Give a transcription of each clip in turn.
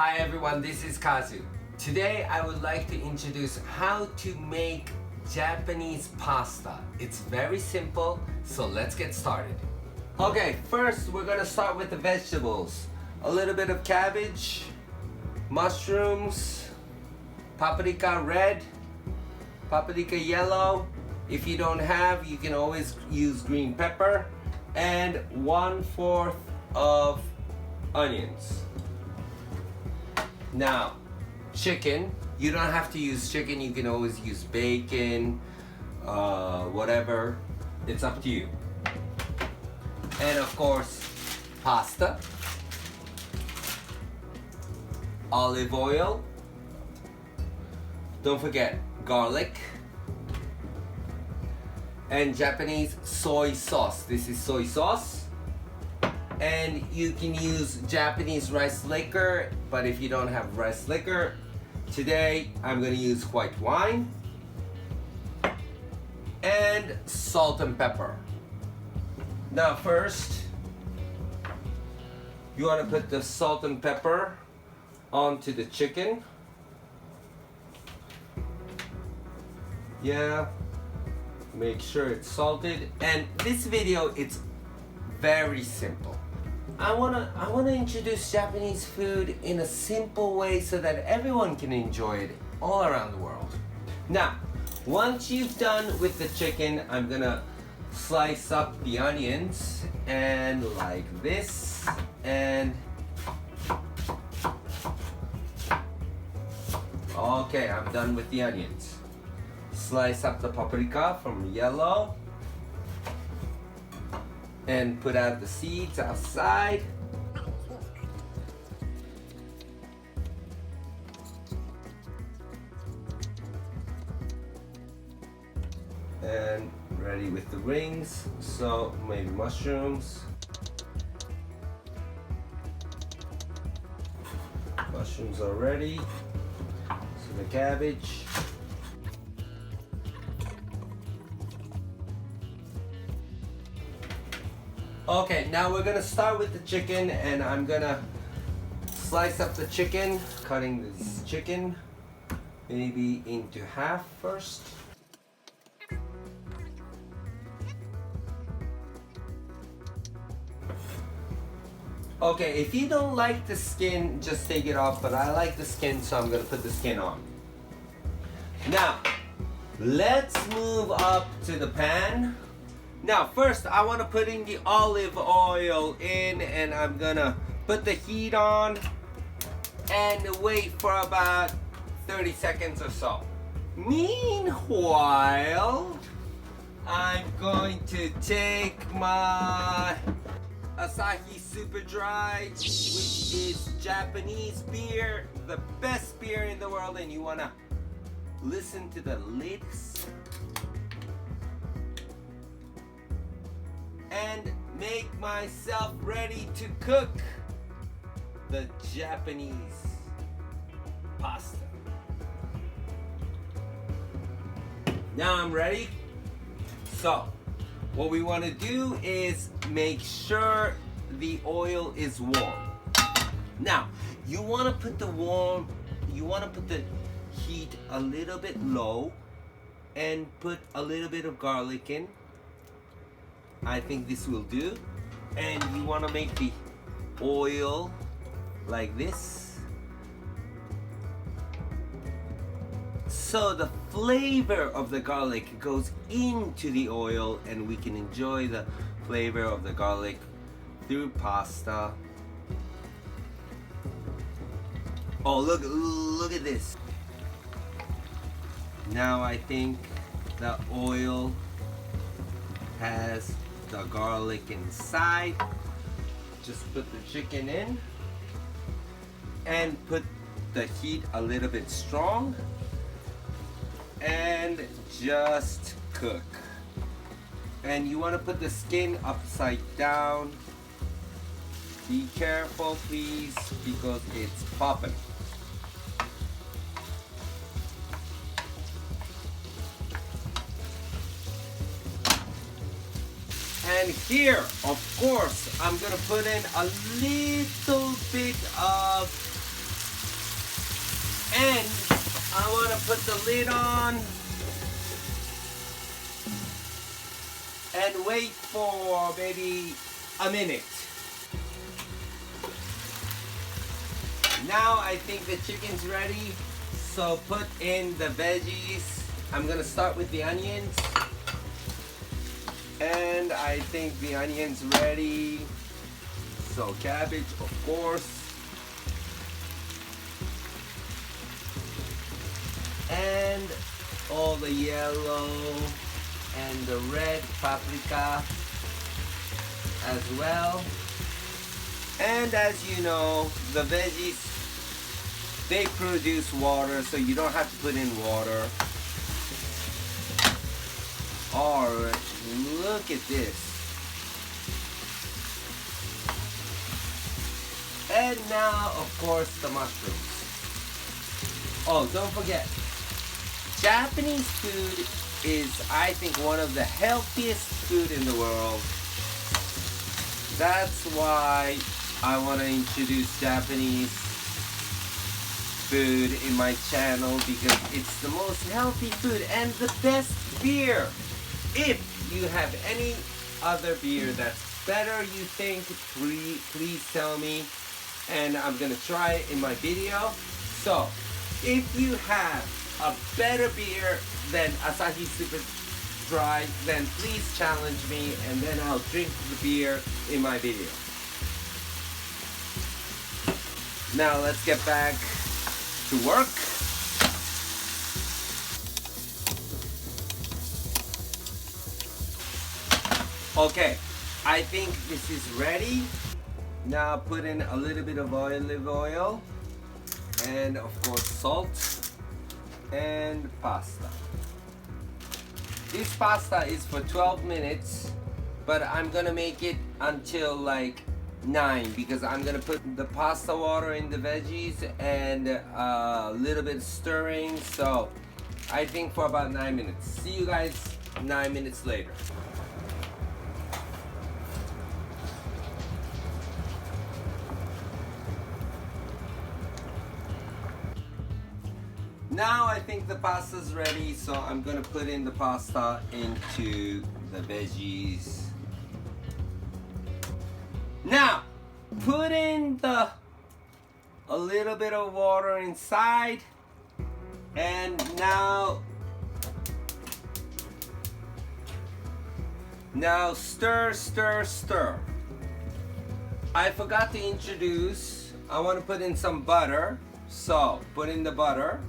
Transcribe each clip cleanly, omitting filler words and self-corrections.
Hi everyone, this is Kazu. Today I would like to introduce how to make Japanese pasta. It's very simple, so let's get started. Okay, first we're gonna start with the vegetables. A little bit of cabbage, mushrooms, paprika red, paprika yellow. If you don't have, you can always use green pepper, and 1/4 of onions. Now, chicken, you don't have to use chicken, you can always use bacon, whatever, it's up to you. And of course, pasta, olive oil, don't forget garlic, and Japanese soy sauce. This is soy sauce. And you can use Japanese rice liquor, but if you don't have rice liquor, today I'm going to use white wine and salt and pepper. Now first, you want to put the salt and pepper onto the chicken. Yeah, make sure it's salted. And this video, it's very simple. I wanna introduce Japanese food in a simple way so that everyone can enjoy it all around the world. Now, once you've done with the chicken, I'm gonna slice up the onions and like this, and okay, I'm done with the onions. Slice up the paprika from yellow and put out the seeds outside. And ready with the rings, so maybe mushrooms. Mushrooms are ready. So the cabbage. Okay, now we're gonna start with the chicken, and I'm gonna slice up the chicken, cutting this chicken maybe into half first. Okay, if you don't like the skin, just take it off, but I like the skin, so I'm gonna put the skin on. Now, let's move up to the pan. Now first I want to put in the olive oil in, and I'm gonna put the heat on and wait for about 30 seconds or so. Meanwhile, I'm going to take my Asahi Super Dry, which is Japanese beer, the best beer in the world, and you wanna listen to the lyrics and make myself ready to cook the Japanese pasta. Now I'm ready. So what we want to do is make sure the oil is warm. Now you want to put the heat a little bit low and put a little bit of garlic in. I think this will do. And you want to make the oil like this, so the flavor of the garlic goes into the oil, and we can enjoy the flavor of the garlic through pasta. Oh, look at this. Now I think the oil has the garlic inside. Just put the chicken in and put the heat a little bit strong and just cook. And you want to put the skin upside down. Be careful please, because it's popping. And here, of course, I'm gonna put in a little bit of And I want to put the lid on and wait for maybe a minute. Now I think the chicken's ready, so put in the veggies. I'm gonna start with the onions. And I think the onion's ready. So cabbage, of course. And all the yellow and the red paprika as well. And as you know, the veggies, they produce water, so you don't have to put in water. Alright, look at this. And now, of course, the mushrooms. Oh, don't forget, Japanese food is, I think, one of the healthiest food in the world. That's why I want to introduce Japanese food in my channel, because it's the most healthy food and the best beer. If you have any other beer that's better, you think, please tell me, and I'm gonna try it in my video. So if you have a better beer than Asahi Super Dry, then please challenge me, and then I'll drink the beer in my video. Now let's get back to work. Okay, I think this is ready. Now put in a little bit of olive oil, and of course salt, and pasta. This pasta is for 12 minutes, but I'm gonna make it until like 9, because I'm gonna put the pasta water in the veggies and a little bit stirring. So I think for about 9 minutes. See you guys 9 minutes later. Now I think the pasta's ready, so I'm gonna put in the pasta into the veggies. Now, put in a little bit of water inside, and now stir, stir, stir. I forgot to introduce, I want to put in some butter, so put in the butter.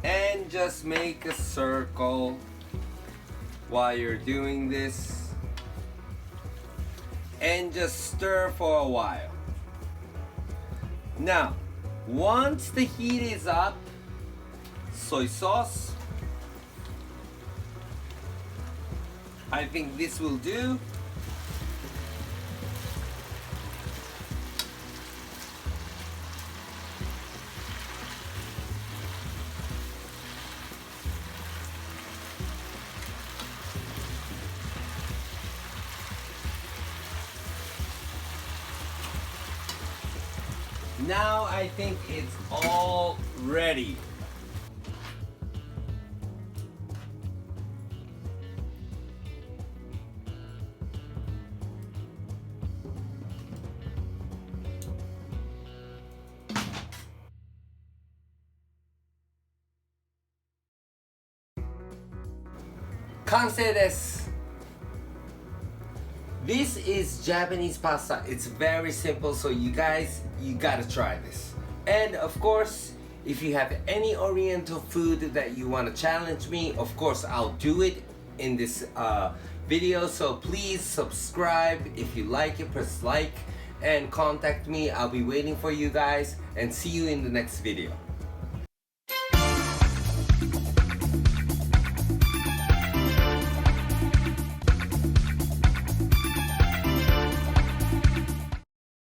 And just make a circle while you're doing this, and just stir for a while. Now, once the heat is up, soy sauce, I think this will do. Now I think it's all ready. Kansei desu. This is Japanese pasta. It's very simple, so you guys, you gotta try this. And of course, if you have any oriental food that you want to challenge me, of course I'll do it in this video. So please subscribe. If you like it, press like and contact me. I'll be waiting for you guys, and see you in the next video.